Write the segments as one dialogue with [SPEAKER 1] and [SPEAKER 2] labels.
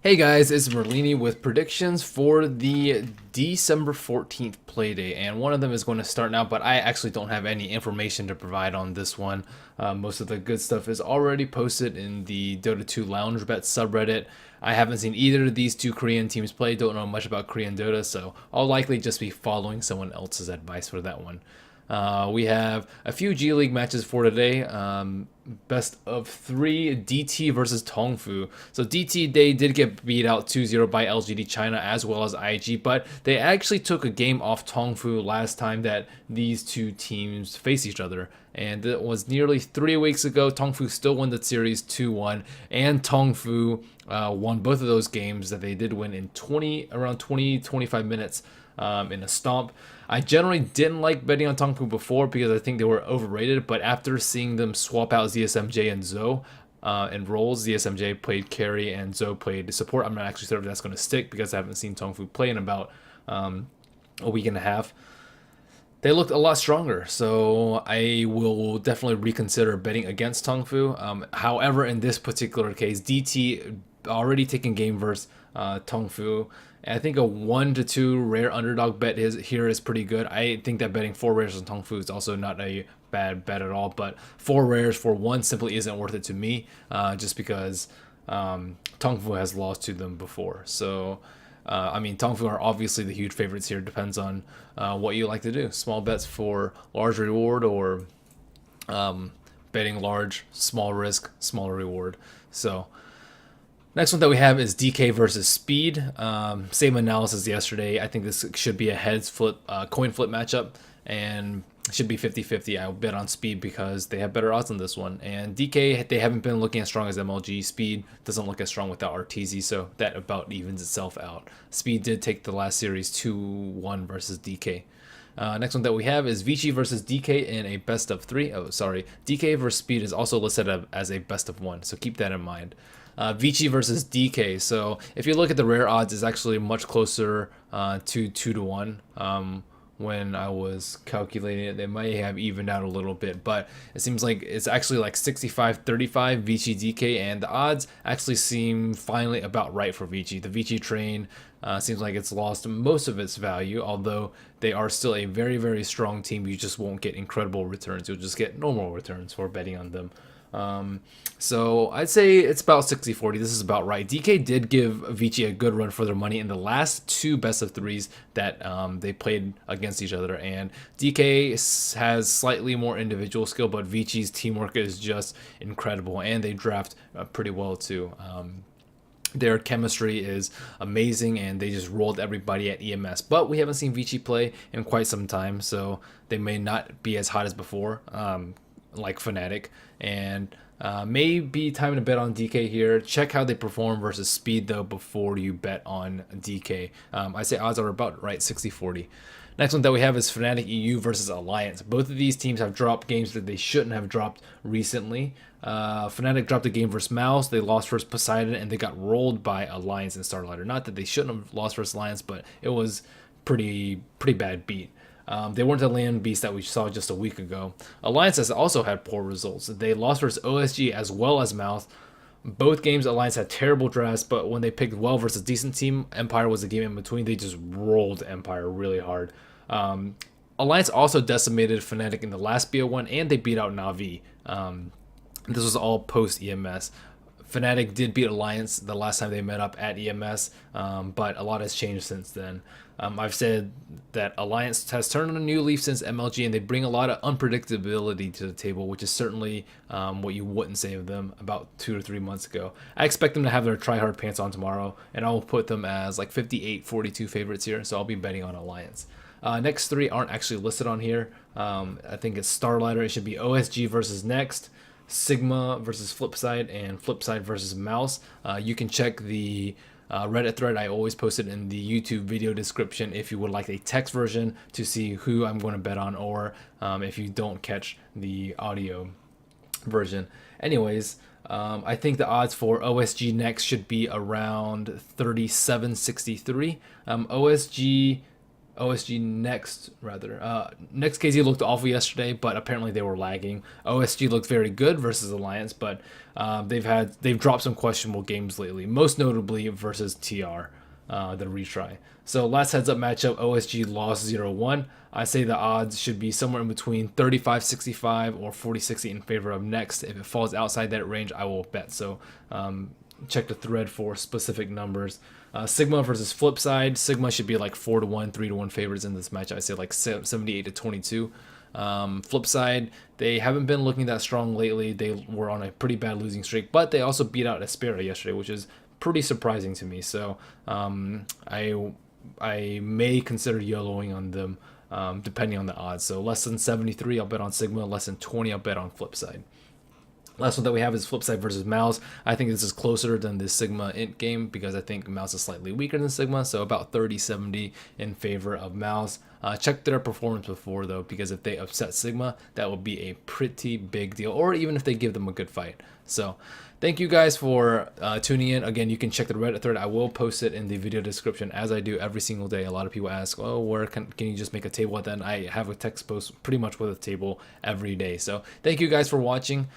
[SPEAKER 1] Hey guys, it's Merlini with predictions for the December 14th Playday, and one of them is going to start now, but I actually don't have any information to provide on this one. Most of the good stuff is already posted in the Dota 2 Lounge Bet subreddit. I haven't seen either of these two Korean teams play, don't know much about Korean Dota, so I'll likely just be following someone else's advice for that one. We have a few G League matches for today. Best of three, DT versus Tongfu. So DT, they did get beat out 2-0 by LGD China as well as IG, but they actually took a game off Tongfu last time that these two teams faced each other. And it was nearly 3 weeks ago. Tongfu still won the series 2-1, and Tongfu won both of those games that they did win in around 25 minutes in a stomp. I generally didn't like betting on Tongfu before because I think they were overrated, but after seeing them swap out ZSMJ and Zoe and roles, ZSMJ played carry and Zoe played support. I'm not actually sure if that's going to stick because I haven't seen Tongfu play in about a week and a half. They looked a lot stronger, so I will definitely reconsider betting against Tongfu. However, in this particular case, DT already taking game versus Tongfu. And I think a 1 to 2 rare underdog bet here is pretty good. I think that betting 4 rares on Tongfu is also not a bad bet at all, but 4 rares for one simply isn't worth it to me, just because Tongfu has lost to them before. So I mean, Tongfu are obviously the huge favorites here. Depends on what you like to do. Small bets for large reward, or betting large, small risk, smaller reward. So next one that we have is DK versus Speed. Same analysis yesterday. I think this should be a coin flip matchup, and should be 50-50. I'll bet on Speed because they have better odds on this one. And DK, they haven't been looking as strong as MLG. Speed doesn't look as strong without RTZ, so that about evens itself out. Speed did take the last series 2-1 versus DK. Next one that we have is Vici versus DK in a best of three. Oh, sorry. DK versus Speed is also listed as a best of one, so keep that in mind. Vici versus DK. So if you look at the rare odds, it's actually much closer to 2-1. When I was calculating it, they might have evened out a little bit, but it seems like it's actually like 65-35 Vici DK, and the odds actually seem finally about right for Vici. The Vici train seems like it's lost most of its value, although they are still a very, very strong team. You just won't get incredible returns. You'll just get normal returns for betting on them. So I'd say it's about 60-40. This is about right. DK did give Vici a good run for their money in the last two best of threes that they played against each other. And DK has slightly more individual skill, but Vici's teamwork is just incredible, and they draft pretty well too. Their chemistry is amazing, and they just rolled everybody at EMS. But we haven't seen Vici play in quite some time, so they may not be as hot as before, like Fnatic. And may be time to bet on DK here. Check how they perform versus Speed, though, before you bet on DK. I say odds are about right, 60-40. Next one that we have is Fnatic EU versus Alliance. Both of these teams have dropped games that they shouldn't have dropped recently. Fnatic dropped a game versus Mouse. They lost versus Poseidon, and they got rolled by Alliance and Starlighter. Not that they shouldn't have lost versus Alliance, but it was pretty bad beat. They weren't the land beast that we saw just a week ago. Alliance has also had poor results. They lost versus OSG as well as Mouth. Both games, Alliance had terrible drafts, but when they picked well versus decent team, Empire was the game in between. They just rolled Empire really hard. Alliance also decimated Fnatic in the last BO1, and they beat out Na'Vi. This was all post EMS. Fnatic did beat Alliance the last time they met up at EMS, but a lot has changed since then. I've said that Alliance has turned on a new leaf since MLG, and they bring a lot of unpredictability to the table, which is certainly what you wouldn't say of them about 2 or 3 months ago. I expect them to have their try-hard pants on tomorrow, and I'll put them as like 58-42 favorites here, so I'll be betting on Alliance. Next three aren't actually listed on here. I think it's Starlighter. It should be OSG versus Next, Sigma versus Flipside, and Flipside versus Mouse. You can check the Reddit thread I always post it in the YouTube video description if you would like a text version to see who I'm going to bet on, or if you don't catch the audio version. Anyways, I think the odds for OSG Next should be around 37-63. OSG OSG next, rather. Next KZ looked awful yesterday, but apparently they were lagging. OSG looked very good versus Alliance, but they've dropped some questionable games lately, most notably versus TR, the retry. So last heads up matchup, OSG lost 0-1. I say the odds should be somewhere in between 35-65 or 40-60 in favor of next. If it falls outside that range, I will bet. So check the thread for specific numbers. Sigma versus Flipside. Sigma should be like 4-1, 3-1 favorites in this match. I say like 78-22. Flipside, they haven't been looking that strong lately. They were on a pretty bad losing streak, but they also beat out Espera yesterday, which is pretty surprising to me. So I may consider YOLOing on them depending on the odds. So less than 73, I'll bet on Sigma. Less than 20, I'll bet on Flipside. Last one that we have is Flipside versus Mouse. I think this is closer than the Sigma Int game because I think Mouse is slightly weaker than Sigma, so about 30-70 in favor of Mouse. Check their performance before, though, because if they upset Sigma, that will be a pretty big deal, or even if they give them a good fight. So thank you guys for tuning in. Again, you can check the Reddit thread. I will post it in the video description as I do every single day. A lot of people ask, oh, where can you just make a table? Then I have a text post pretty much with a table every day. So thank you guys for watching.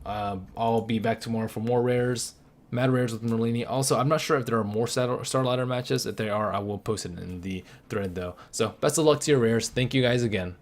[SPEAKER 1] I'll be back tomorrow for more rares. Mad Rares with Merlini. Also, I'm not sure if there are more Star Ladder matches. If there are, I will post it in the thread, though. So best of luck to your rares. Thank you guys again.